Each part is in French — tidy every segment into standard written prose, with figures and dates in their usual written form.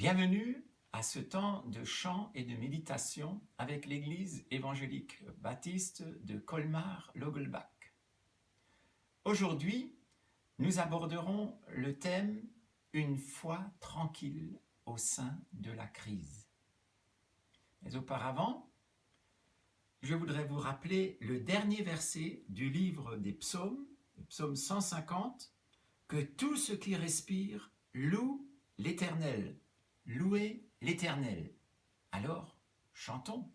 Bienvenue à ce temps de chant et de méditation avec l'Église évangélique baptiste de Colmar-Logelbach. Aujourd'hui, nous aborderons le thème « Une foi tranquille au sein de la crise ». Mais auparavant, je voudrais vous rappeler le dernier verset du livre des psaumes, le psaume 150, « Que tout ce qui respire loue l'Éternel ». Louez l'Éternel. Alors, chantons.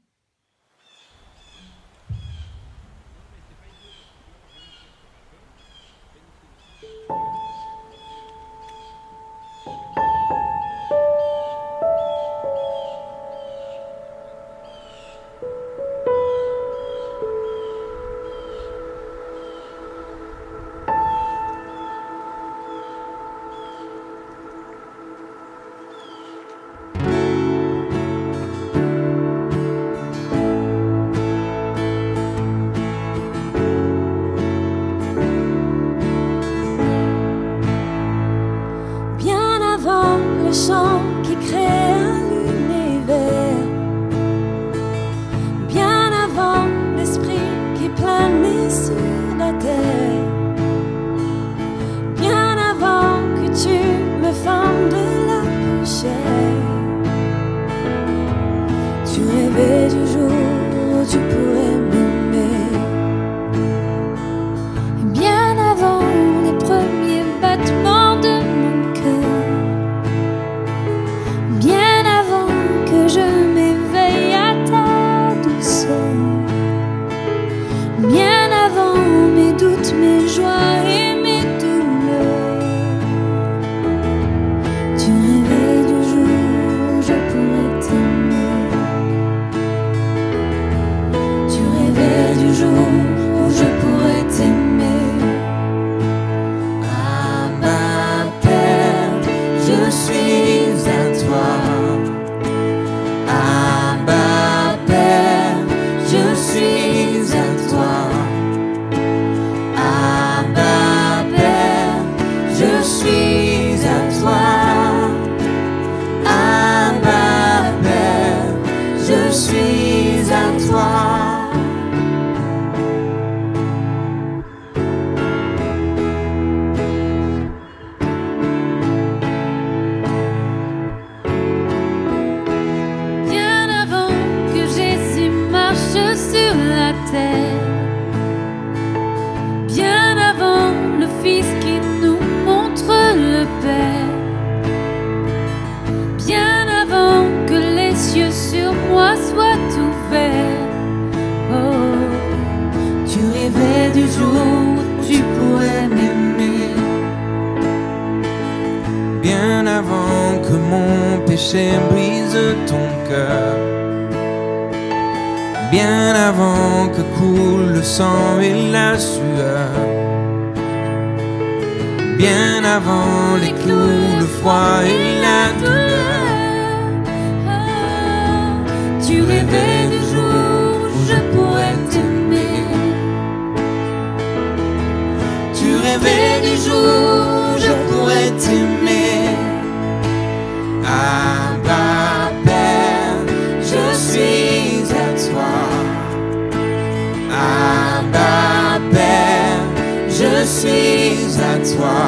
Le chant qui crée un univers, bien avant l'esprit qui planait sur la terre, bien avant que tu me fendes de la poussière. Tu rêvais du jour où tu pourrais m'aimer, bien avant les premiers battements de mon cœur. Je m'éveille à ta douceur, bien avant mes doutes, mes joies et mes douleurs. Tu rêvais du jour où je pourrais t'aimer. Tu rêvais du jour où je pourrais t'aimer. Abba Père, je suis à toi. Bien avant le Fils qui nous montre le Père, bien avant que les cieux sur moi soient ouverts. Oh, tu rêvais du jour où tu pourrais m'aimer, bien avant que mon péché brise ton cœur, bien avant que coule le sang et la sueur, bien avant les clous, le froid et la douleur. Tu rêvais du jour où je pourrais t'aimer. Tu rêvais du jour où je pourrais t'aimer. Abba Père, je suis à toi. Abba Père, je suis à toi.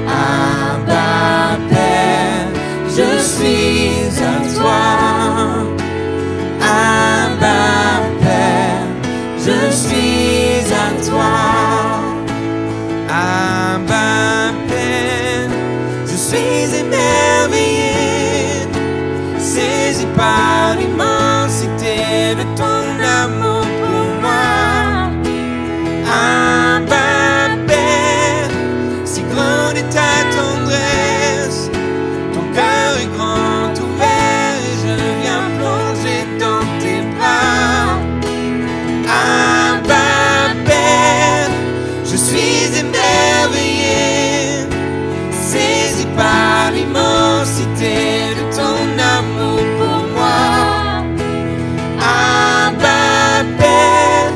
Abba Père, je suis à toi. Abba Père, je suis à toi. Abba Père, je suis émerveillé, saisi par l'immensité de ton amour pour moi. Abba Père, si grande est ta tendresse, ton cœur est grand ouvert et je viens plonger dans tes bras. Abba Père, je suis émerveillé, saisi par l'immensité de ton amour pour moi. Abba Père,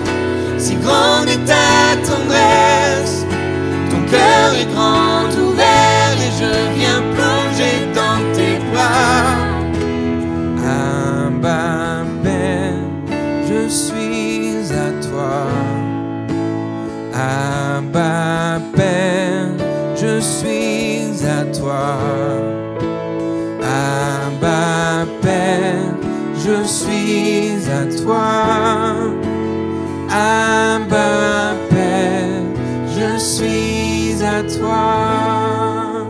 si grande est ta tendresse, ton cœur est grand ouvert et je viens plonger dans tes suis à toi. Abba Père, je suis à toi. Abba Père, je suis à toi.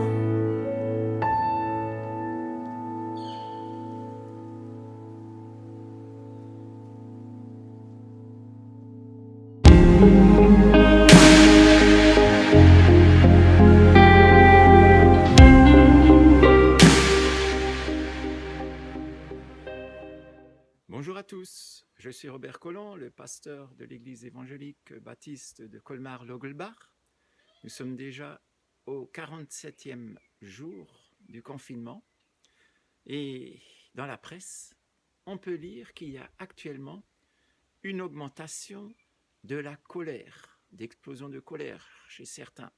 Bonjour à tous, je suis Robert Collomb, le pasteur de l'église évangélique baptiste de Colmar-Logelbach. Nous sommes déjà au 47e jour du confinement et dans la presse, on peut lire qu'il y a actuellement une augmentation de la colère, d'explosion de colère chez certains.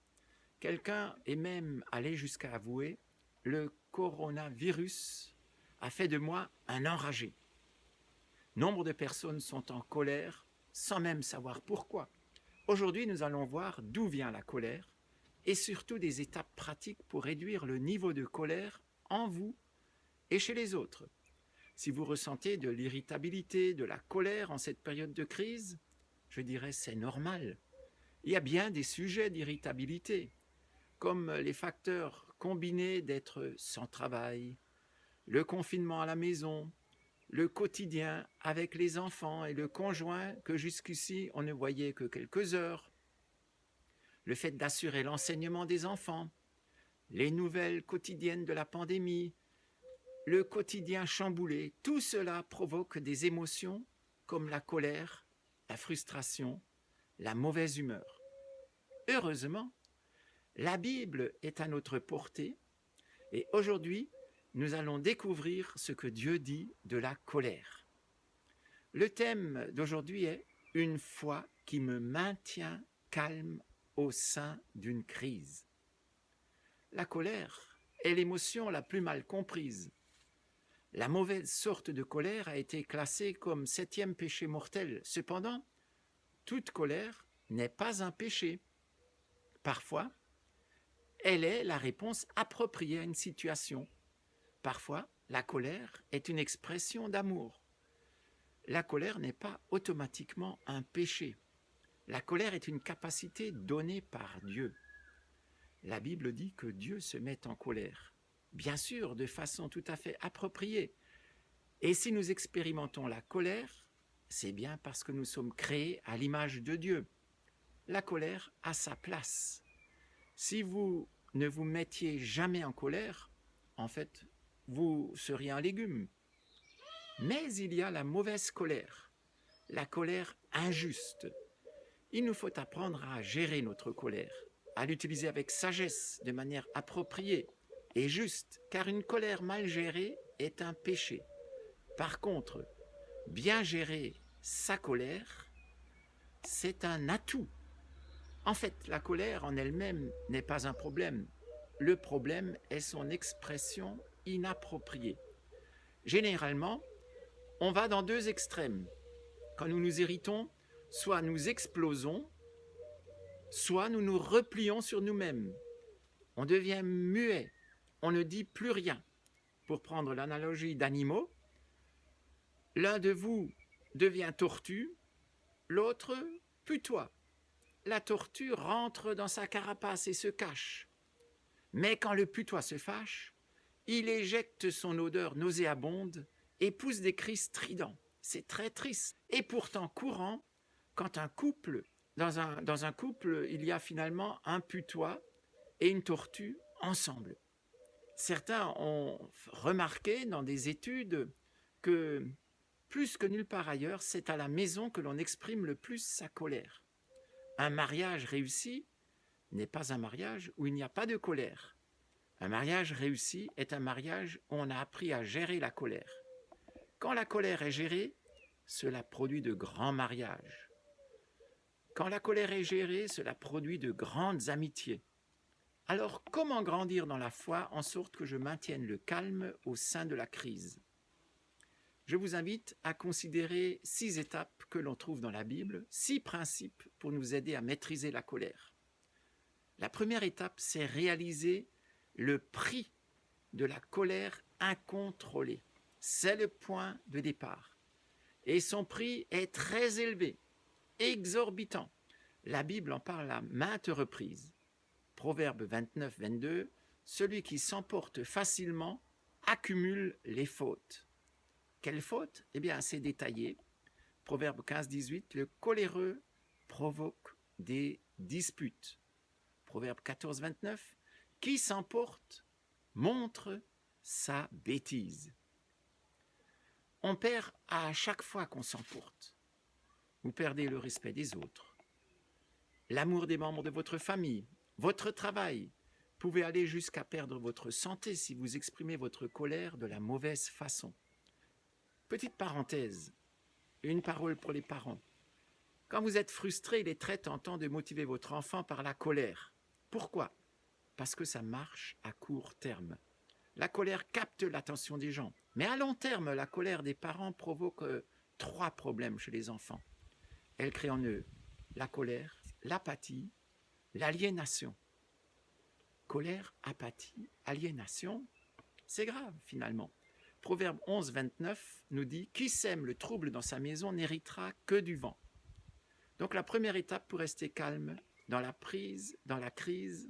Quelqu'un est même allé jusqu'à avouer « le coronavirus a fait de moi un enragé ». Nombre de personnes sont en colère sans même savoir pourquoi. Aujourd'hui, nous allons voir d'où vient la colère et surtout des étapes pratiques pour réduire le niveau de colère en vous et chez les autres. Si vous ressentez de l'irritabilité, de la colère en cette période de crise, je dirais c'est normal. Il y a bien des sujets d'irritabilité, comme les facteurs combinés d'être sans travail, le confinement à la maison, le quotidien avec les enfants et le conjoint que jusqu'ici on ne voyait que quelques heures, le fait d'assurer l'enseignement des enfants, les nouvelles quotidiennes de la pandémie, le quotidien chamboulé, tout cela provoque des émotions comme la colère, la frustration, la mauvaise humeur. Heureusement, la Bible est à notre portée et aujourd'hui, nous allons découvrir ce que Dieu dit de la colère. Le thème d'aujourd'hui est « Une foi qui me maintient calme au sein d'une crise ». La colère est l'émotion la plus mal comprise. La mauvaise sorte de colère a été classée comme 7e péché mortel. Cependant, toute colère n'est pas un péché. Parfois, elle est la réponse appropriée à une situation. Parfois, la colère est une expression d'amour. La colère n'est pas automatiquement un péché. La colère est une capacité donnée par Dieu. La Bible dit que Dieu se met en colère, bien sûr de façon tout à fait appropriée. Et si nous expérimentons la colère, c'est bien parce que nous sommes créés à l'image de Dieu. La colère a sa place. Si vous ne vous mettiez jamais en colère, en fait, vous seriez un légume. Mais il y a la mauvaise colère, la colère injuste. Il nous faut apprendre à gérer notre colère, à l'utiliser avec sagesse, de manière appropriée et juste, car une colère mal gérée est un péché. Par contre, bien gérer sa colère, c'est un atout. En fait, la colère en elle-même n'est pas un problème. Le problème est son expression inappropriée. Généralement, on va dans deux extrêmes. Quand nous nous irritons, soit nous explosons, soit nous nous replions sur nous-mêmes. On devient muet, on ne dit plus rien. Pour prendre l'analogie d'animaux, l'un de vous devient tortue, l'autre putoie. La tortue rentre dans sa carapace et se cache. Mais quand le putois se fâche, il éjecte son odeur nauséabonde et pousse des cris stridents. C'est très triste et pourtant courant quand dans un couple, il y a finalement un putois et une tortue ensemble. Certains ont remarqué dans des études que plus que nulle part ailleurs, c'est à la maison que l'on exprime le plus sa colère. Un mariage réussi n'est pas un mariage où il n'y a pas de colère. Un mariage réussi est un mariage où on a appris à gérer la colère. Quand la colère est gérée, cela produit de grands mariages. Quand la colère est gérée, cela produit de grandes amitiés. Alors, comment grandir dans la foi en sorte que je maintienne le calme au sein de la crise ? Je vous invite à considérer 6 étapes que l'on trouve dans la Bible, 6 principes pour nous aider à maîtriser la colère. La première étape, c'est réaliser le prix de la colère incontrôlée. C'est le point de départ. Et son prix est très élevé, exorbitant. La Bible en parle à maintes reprises. Proverbe 29, 22, « Celui qui s'emporte facilement accumule les fautes. » Quelles fautes? Eh bien, c'est détaillé. Proverbe 15, 18, « Le coléreux provoque des disputes. » Proverbe 14, 29, « Qui s'emporte montre sa bêtise. » On perd à chaque fois qu'on s'emporte. Vous perdez le respect des autres, l'amour des membres de votre famille, votre travail. Vous pouvez aller jusqu'à perdre votre santé si vous exprimez votre colère de la mauvaise façon. Petite parenthèse, une parole pour les parents. Quand vous êtes frustré, il est très tentant de motiver votre enfant par la colère. Pourquoi? Parce que ça marche à court terme. La colère capte l'attention des gens. Mais à long terme, la colère des parents provoque 3 problèmes chez les enfants. Elle crée en eux la colère, l'apathie, l'aliénation. Colère, apathie, aliénation, c'est grave finalement. Proverbe 11, 29 nous dit « Qui sème le trouble dans sa maison n'héritera que du vent. » Donc la première étape pour rester calme dans la crise,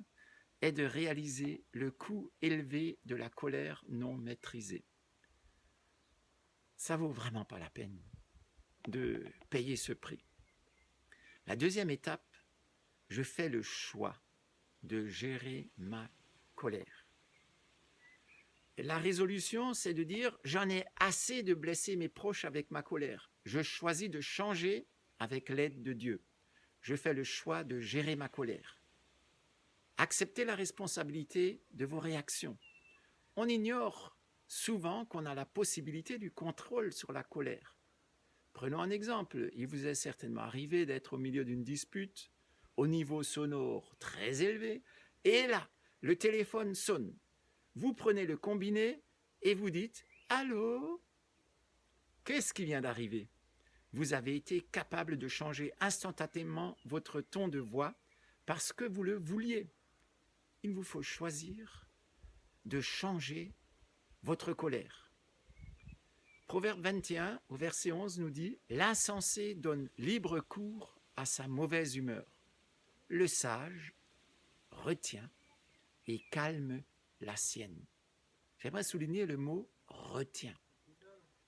est de réaliser le coût élevé de la colère non maîtrisée. Ça vaut vraiment pas la peine de payer ce prix. La deuxième étape, je fais le choix de gérer ma colère. La résolution, c'est de dire « J'en ai assez de blesser mes proches avec ma colère. Je choisis de changer avec l'aide de Dieu. Je fais le choix de gérer ma colère. » Acceptez la responsabilité de vos réactions. On ignore souvent qu'on a la possibilité du contrôle sur la colère. Prenons un exemple. Il vous est certainement arrivé d'être au milieu d'une dispute au niveau sonore très élevé, et là, le téléphone sonne. Vous prenez le combiné et vous dites « Allô ?» Qu'est-ce qui vient d'arriver? Vous avez été capable de changer instantanément votre ton de voix parce que vous le vouliez. Il vous faut choisir de changer votre colère. Proverbe 21, au verset 11, nous dit « L'insensé donne libre cours à sa mauvaise humeur. Le sage retient et calme la sienne. » J'aimerais souligner le mot « retient ».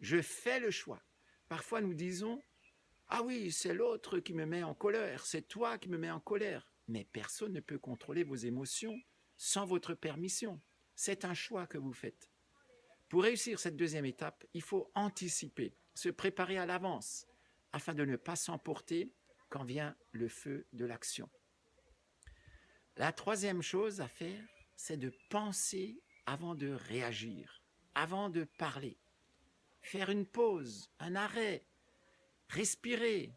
Je fais le choix. Parfois nous disons « Ah oui, c'est l'autre qui me met en colère, c'est toi qui me mets en colère. » Mais personne ne peut contrôler vos émotions sans votre permission. C'est un choix que vous faites. Pour réussir cette deuxième étape, il faut anticiper, se préparer à l'avance, afin de ne pas s'emporter quand vient le feu de l'action. La troisième chose à faire, c'est de penser avant de réagir, avant de parler. Faire une pause, un arrêt, respirer,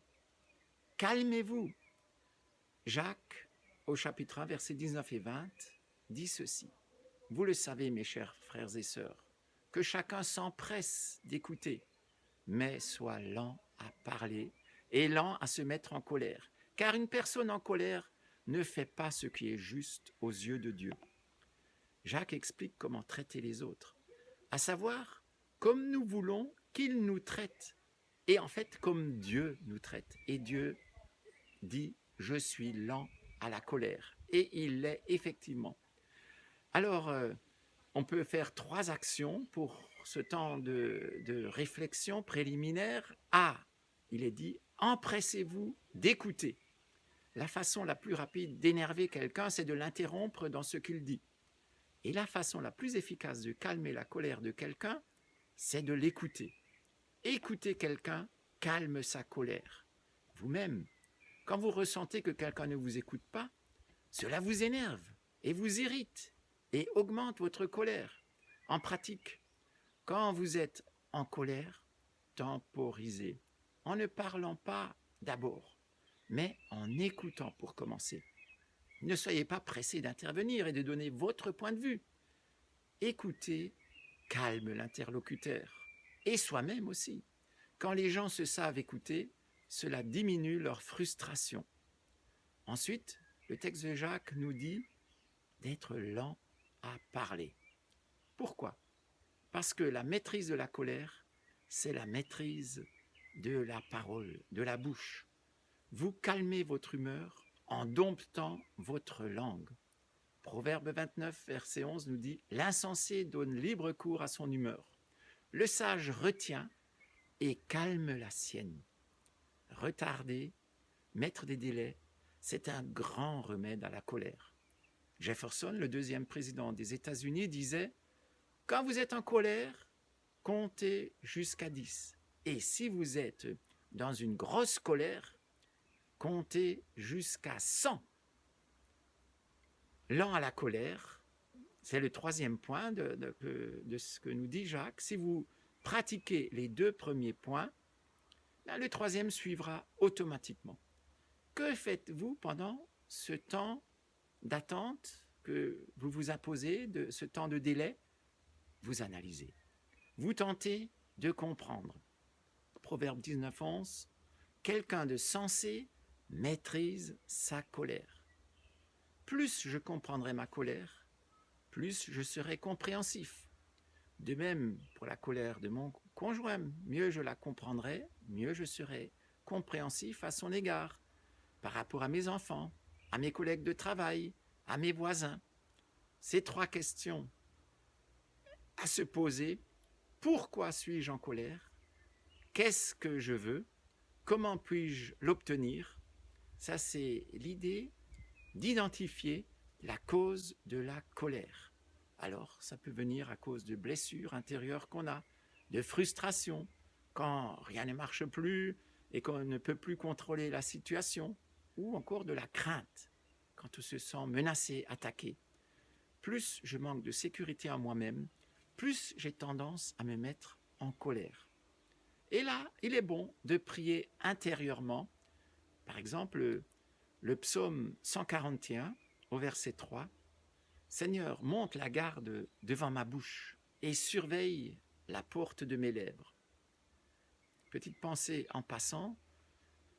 calmez-vous. Jacques, au chapitre 1, versets 19 et 20, dit ceci. Vous le savez, mes chers frères et sœurs, que chacun s'empresse d'écouter, mais soit lent à parler et lent à se mettre en colère. Car une personne en colère ne fait pas ce qui est juste aux yeux de Dieu. Jacques explique comment traiter les autres, à savoir comme nous voulons qu'ils nous traitent, et en fait comme Dieu nous traite. Et Dieu dit « Je suis lent à la colère », et il l'est effectivement. Alors, on peut faire 3 actions pour ce temps de réflexion préliminaire. A, il est dit, empressez-vous d'écouter. La façon la plus rapide d'énerver quelqu'un, c'est de l'interrompre dans ce qu'il dit. Et la façon la plus efficace de calmer la colère de quelqu'un, c'est de l'écouter. Écouter quelqu'un calme sa colère. Vous-même, quand vous ressentez que quelqu'un ne vous écoute pas, cela vous énerve et vous irrite et augmente votre colère. En pratique, quand vous êtes en colère, temporisez, en ne parlant pas d'abord, mais en écoutant pour commencer. Ne soyez pas pressé d'intervenir et de donner votre point de vue. Écoutez, calme l'interlocuteur, et soi-même aussi. Quand les gens se savent écouter, cela diminue leur frustration. Ensuite, le texte de Jacques nous dit d'être lent à parler. parler. Pourquoi? Parce que la maîtrise de la colère, c'est la maîtrise de la parole, de la bouche. Vous calmez votre humeur en domptant votre langue. Proverbe 29, verset 11 nous dit « L'insensé donne libre cours à son humeur. Le sage retient et calme la sienne. » Retarder, mettre des délais, c'est un grand remède à la colère. Jefferson, le deuxième président des États-Unis, disait « Quand vous êtes en colère, comptez jusqu'à 10. Et si vous êtes dans une grosse colère, comptez jusqu'à 100. » Lent à la colère, c'est le troisième point de ce que nous dit Jacques. Si vous pratiquez les deux premiers points, là, le troisième suivra automatiquement. Que faites-vous pendant ce temps d'attente que vous vous imposez, de ce temps de délai? Vous analysez. Vous tentez de comprendre. Proverbe 19, 11, « Quelqu'un de sensé maîtrise sa colère. Plus je comprendrai ma colère, plus je serai compréhensif. De même, pour la colère de mon conjoint, mieux je la comprendrai, mieux je serai compréhensif à son égard, par rapport à mes enfants, à mes collègues de travail, à mes voisins. » Ces trois questions à se poser. Pourquoi suis-je en colère? Qu'est-ce que je veux? Comment puis-je l'obtenir? Ça, c'est l'idée d'identifier la cause de la colère. Alors, ça peut venir à cause de blessures intérieures qu'on a, de frustration, quand rien ne marche plus et qu'on ne peut plus contrôler la situation, ou encore de la crainte, quand on se sent menacé, attaqué. Plus je manque de sécurité en moi-même, plus j'ai tendance à me mettre en colère. Et là, il est bon de prier intérieurement. Par exemple, le psaume 141, au verset 3, « Seigneur, monte la garde devant ma bouche et surveille la porte de mes lèvres. » Petite pensée en passant,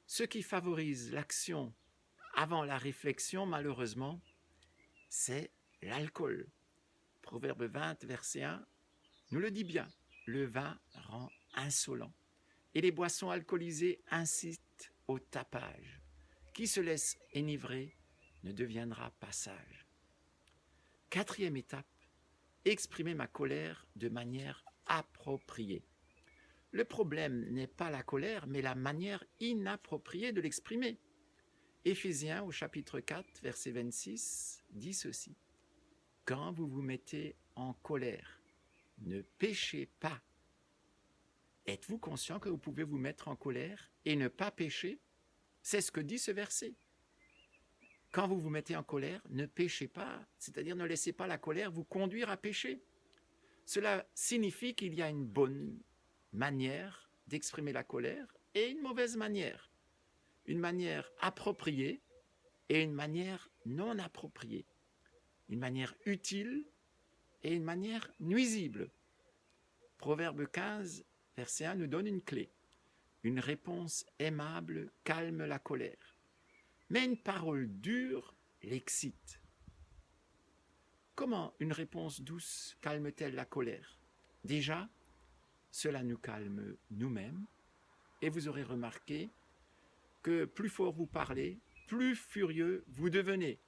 ce qui favorise l'action avant la réflexion, malheureusement, c'est l'alcool. Proverbe 20, verset 1, nous le dit bien, « Le vin rend insolent et les boissons alcoolisées incitent au tapage. Qui se laisse enivrer ne deviendra pas sage. » Quatrième étape, exprimer ma colère de manière appropriée. Le problème n'est pas la colère, mais la manière inappropriée de l'exprimer. Éphésiens au chapitre 4, verset 26, dit ceci. « Quand vous vous mettez en colère, ne péchez pas. » Êtes-vous conscient que vous pouvez vous mettre en colère et ne pas pécher? C'est ce que dit ce verset. Quand vous vous mettez en colère, ne péchez pas, c'est-à-dire ne laissez pas la colère vous conduire à pécher. Cela signifie qu'il y a une bonne manière d'exprimer la colère et une mauvaise manière. Une manière appropriée et une manière non appropriée. Une manière utile et une manière nuisible. Proverbe 15, verset 1 nous donne une clé. Une réponse aimable calme la colère, mais une parole dure l'excite. Comment une réponse douce calme-t-elle la colère? Déjà, cela nous calme nous-mêmes, et vous aurez remarqué que plus fort vous parlez, plus furieux vous devenez.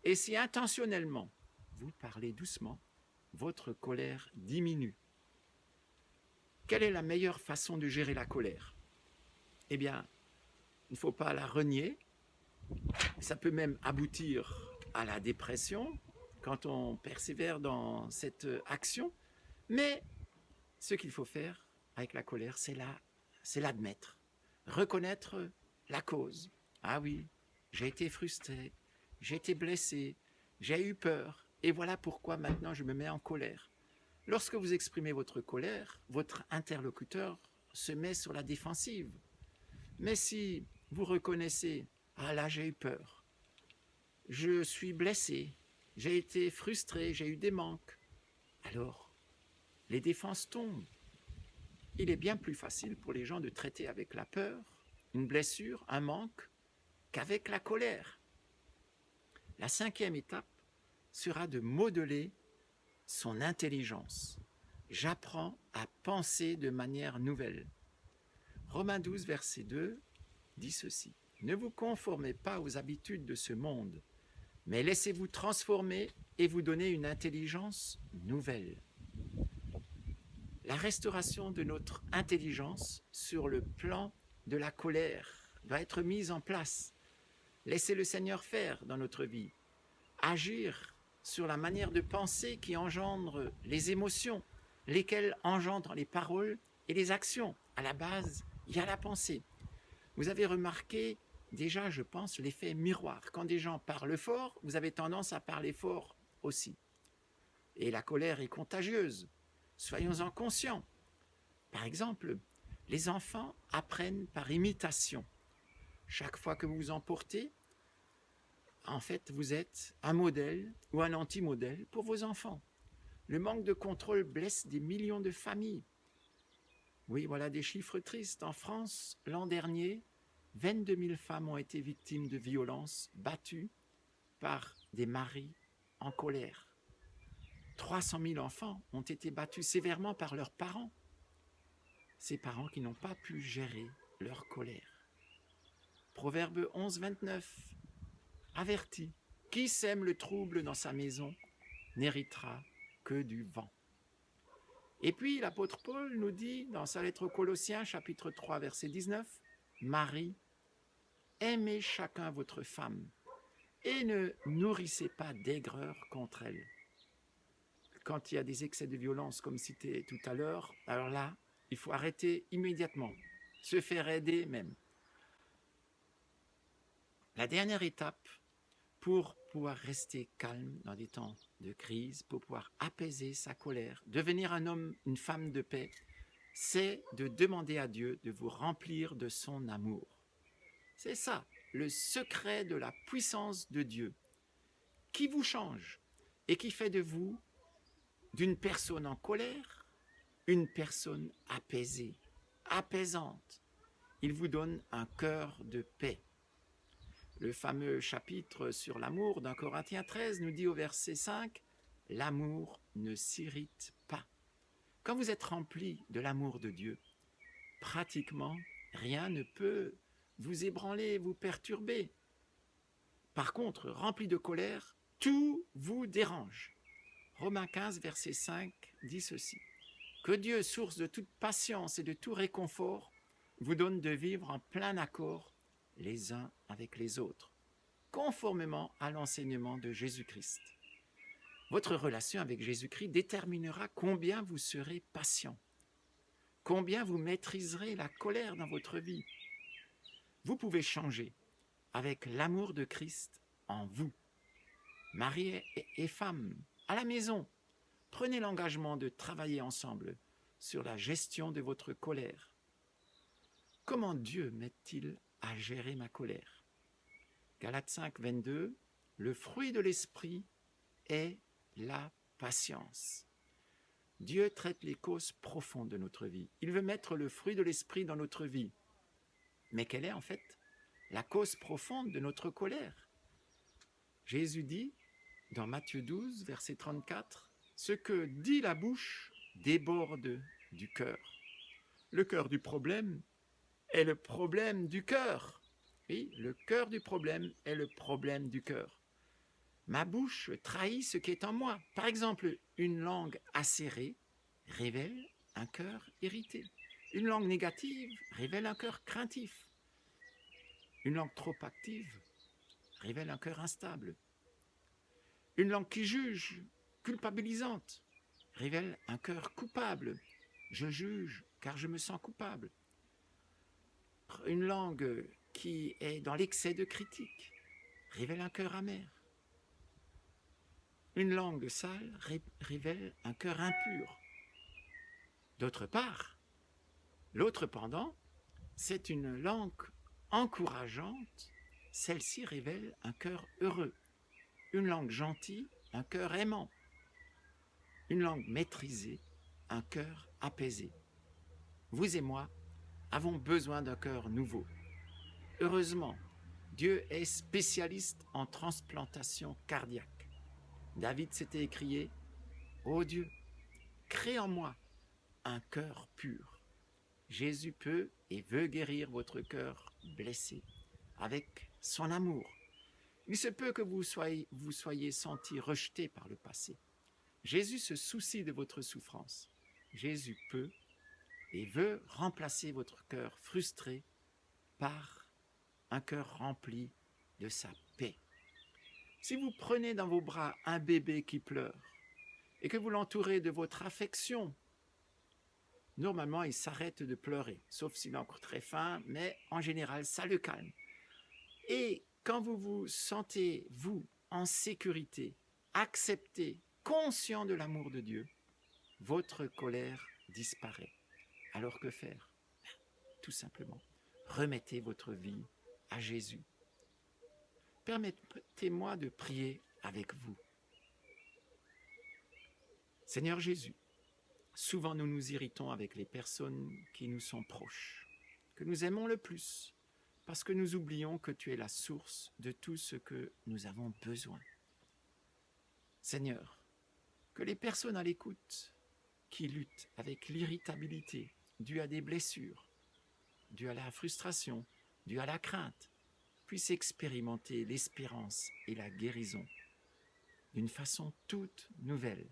Et si intentionnellement vous parlez doucement, votre colère diminue. Quelle est la meilleure façon de gérer la colère? Eh bien, il ne faut pas la renier. Ça peut même aboutir à la dépression quand on persévère dans cette action. Mais ce qu'il faut faire avec la colère, c'est l'admettre, reconnaître la cause. Ah oui, j'ai été frustré, j'ai été blessé, j'ai eu peur, et voilà pourquoi maintenant je me mets en colère. Lorsque vous exprimez votre colère, votre interlocuteur se met sur la défensive. Mais si vous reconnaissez, ah là j'ai eu peur, je suis blessé, j'ai été frustré, j'ai eu des manques, alors les défenses tombent. Il est bien plus facile pour les gens de traiter avec la peur, une blessure, un manque, qu'avec la colère. La cinquième étape sera de modeler son intelligence. J'apprends à penser de manière nouvelle. Romains 12, verset 2 dit ceci. Ne vous conformez pas aux habitudes de ce monde, mais laissez-vous transformer et vous donner une intelligence nouvelle. La restauration de notre intelligence sur le plan de la colère doit être mise en place. Laissez le Seigneur faire dans notre vie. Agir sur la manière de penser qui engendre les émotions, lesquelles engendrent les paroles et les actions. À la base, il y a la pensée. Vous avez remarqué déjà, je pense, l'effet miroir. Quand des gens parlent fort, vous avez tendance à parler fort aussi. Et la colère est contagieuse. Soyons-en conscients. Par exemple, les enfants apprennent par imitation. Chaque fois que vous vous emportez, en fait, vous êtes un modèle ou un anti-modèle pour vos enfants. Le manque de contrôle blesse des millions de familles. Oui, voilà des chiffres tristes. En France, l'an dernier, 22 000 femmes ont été victimes de violences, battues par des maris en colère. 300 000 enfants ont été battus sévèrement par leurs parents. Ces parents qui n'ont pas pu gérer leur colère. Proverbe 11, 29 avertit, qui sème le trouble dans sa maison n'héritera que du vent. Et puis l'apôtre Paul nous dit dans sa lettre aux Colossiens, chapitre 3, verset 19, Marie, aimez chacun votre femme et ne nourrissez pas d'aigreur contre elle. Quand il y a des excès de violence, comme cité tout à l'heure, alors là, il faut arrêter immédiatement, se faire aider même. La dernière étape pour pouvoir rester calme dans des temps de crise, pour pouvoir apaiser sa colère, devenir un homme, une femme de paix, c'est de demander à Dieu de vous remplir de son amour. C'est ça, le secret de la puissance de Dieu, qui vous change et qui fait de vous, d'une personne en colère, une personne apaisée, apaisante. Il vous donne un cœur de paix. Le fameux chapitre sur l'amour d'un Corinthiens 13 nous dit au verset 5, « L'amour ne s'irrite pas ». Quand vous êtes rempli de l'amour de Dieu, pratiquement rien ne peut vous ébranler, vous perturber. Par contre, rempli de colère, tout vous dérange. Romains 15, verset 5 dit ceci, « Que Dieu, source de toute patience et de tout réconfort, vous donne de vivre en plein accord les uns avec les autres, conformément à l'enseignement de Jésus-Christ. » Votre relation avec Jésus-Christ déterminera combien vous serez patient, combien vous maîtriserez la colère dans votre vie. Vous pouvez changer avec l'amour de Christ en vous. Mari et femme, à la maison, prenez l'engagement de travailler ensemble sur la gestion de votre colère. Comment Dieu m'aide-t-il à gérer ma colère? Galates 5, 22, le fruit de l'esprit est la patience. Dieu traite les causes profondes de notre vie. Il veut mettre le fruit de l'esprit dans notre vie. Mais quelle est en fait la cause profonde de notre colère? Jésus dit dans Matthieu 12, verset 34, « Ce que dit la bouche déborde du cœur. » Le cœur du problème est le problème du cœur. Oui, le cœur du problème est le problème du cœur. Ma bouche trahit ce qui est en moi. Par exemple, une langue acérée révèle un cœur irrité. Une langue négative révèle un cœur craintif. Une langue trop active révèle un cœur instable. Une langue qui juge, culpabilisante, révèle un cœur coupable. Je juge car je me sens coupable. Une langue qui est dans l'excès de critique révèle un cœur amer. Une langue sale révèle un cœur impur. D'autre part, l'autre pendant, c'est une langue encourageante, celle-ci révèle un cœur heureux. Une langue gentille, un cœur aimant. Une langue maîtrisée, un cœur apaisé. Vous et moi avons besoin d'un cœur nouveau. Heureusement, Dieu est spécialiste en transplantation cardiaque. David s'était écrié Ô Dieu, crée en moi un cœur pur. Jésus peut et veut guérir votre cœur blessé avec son amour. Il se peut que vous soyez senti rejeté par le passé. Jésus se soucie de votre souffrance. Jésus peut et veut remplacer votre cœur frustré par un cœur rempli de sa paix. Si vous prenez dans vos bras un bébé qui pleure et que vous l'entourez de votre affection, normalement, il s'arrête de pleurer, sauf s'il est encore très faim, mais en général, ça le calme. Et quand vous vous sentez, vous, en sécurité, accepté, conscient de l'amour de Dieu, votre colère disparaît. Alors que faire? Tout simplement, remettez votre vie à Jésus. Permettez-moi de prier avec vous. Seigneur Jésus, souvent nous nous irritons avec les personnes qui nous sont proches, que nous aimons le plus, parce que nous oublions que tu es la source de tout ce que nous avons besoin. Seigneur, que les personnes à l'écoute qui luttent avec l'irritabilité due à des blessures, due à la frustration, due à la crainte, puissent expérimenter l'espérance et la guérison d'une façon toute nouvelle.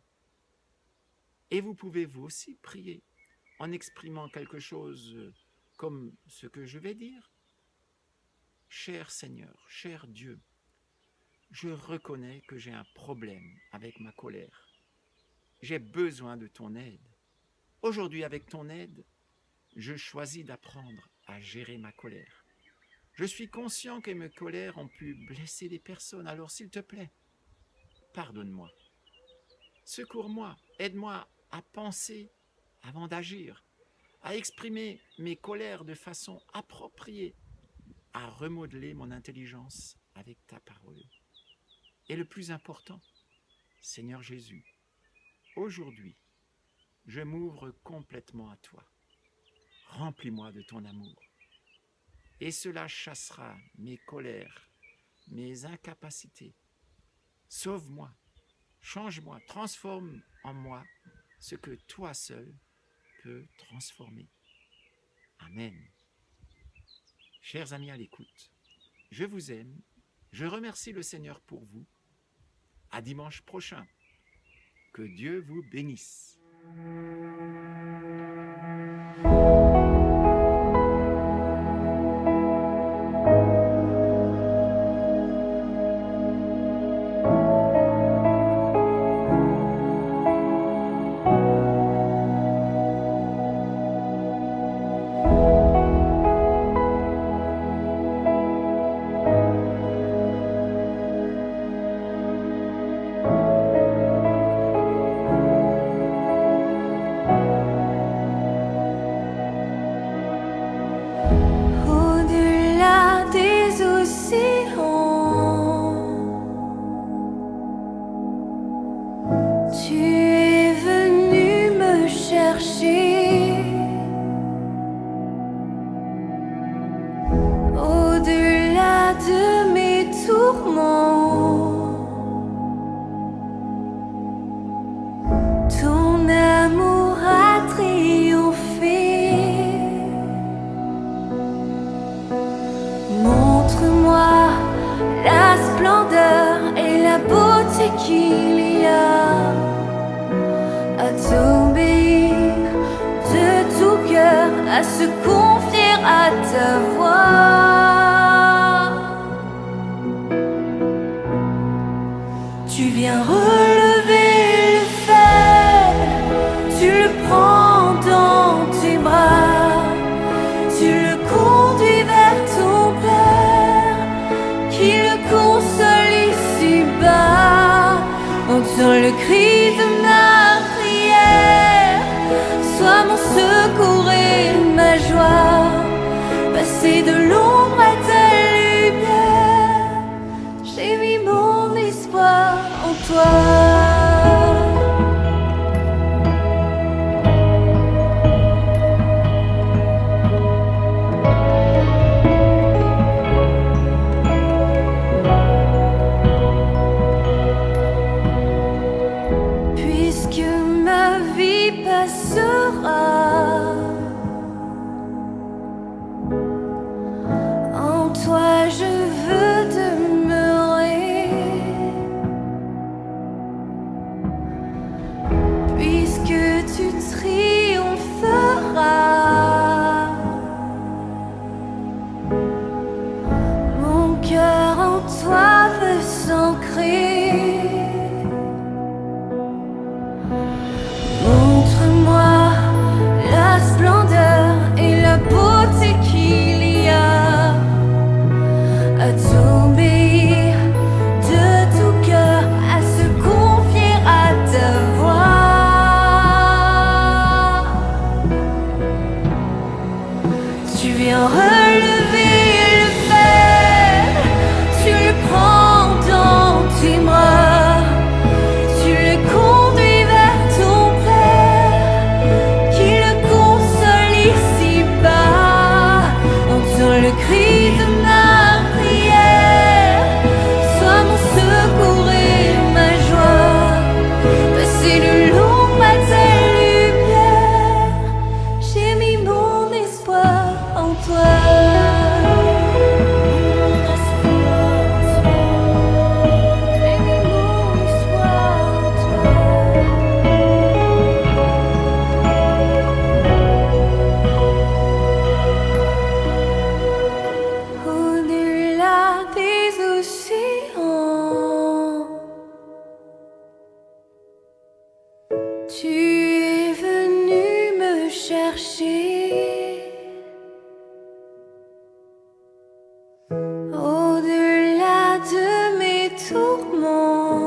Et vous pouvez vous aussi prier en exprimant quelque chose comme ce que je vais dire. Cher Seigneur, cher Dieu, je reconnais que j'ai un problème avec ma colère. J'ai besoin de ton aide. Aujourd'hui, avec ton aide, je choisis d'apprendre à gérer ma colère. Je suis conscient que mes colères ont pu blesser des personnes. Alors, s'il te plaît, pardonne-moi. Secours-moi, aide-moi à penser avant d'agir, à exprimer mes colères de façon appropriée, à remodeler mon intelligence avec ta parole. Et le plus important, Seigneur Jésus, aujourd'hui, je m'ouvre complètement à toi. Remplis-moi de ton amour. Et cela chassera mes colères, mes incapacités. Sauve-moi, change-moi, transforme en moi ce que toi seul peux transformer. Amen. Chers amis à l'écoute, je vous aime, je remercie le Seigneur pour vous. À dimanche prochain. Que Dieu vous bénisse. Au-delà des océans, tu es venu me chercher. Au-delà de mes tourments, ton amour a triomphé. Montre-moi la splendeur et la beauté qu'il y a à t'obéir de tout cœur, à se confier à ta voix. Tu viens relever le faible, tu le prends dans tes bras, tu le conduis vers ton Père, qui le console ici-bas. Entends le cri de ma prière, sois mon secours et ma joie. Passer de l'ombre à ta lumière, j'ai mis mon espoir en toi. Puisque ma vie passera. En toi je veux demeurer, puisque tu triompheras. Mon cœur en toi veut s'ancrer. Montre-moi la splendeur et la beauté qu'il y a à t'obéir de tout cœur, à se confier à ta voix. Tu viens relever le fer, tu le prends dans tes bras, tu le conduis vers ton Père, qui le console ici-bas. Entends le cri de ma prière, sois mon secours et ma joie. Passer le long matin lumière, j'ai mis mon espoir en toi. J'ai mis mon espoir en toi. Au-delà des océans, tu es venu me chercher. Au-delà de mes tourments,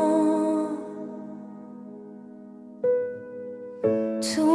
ton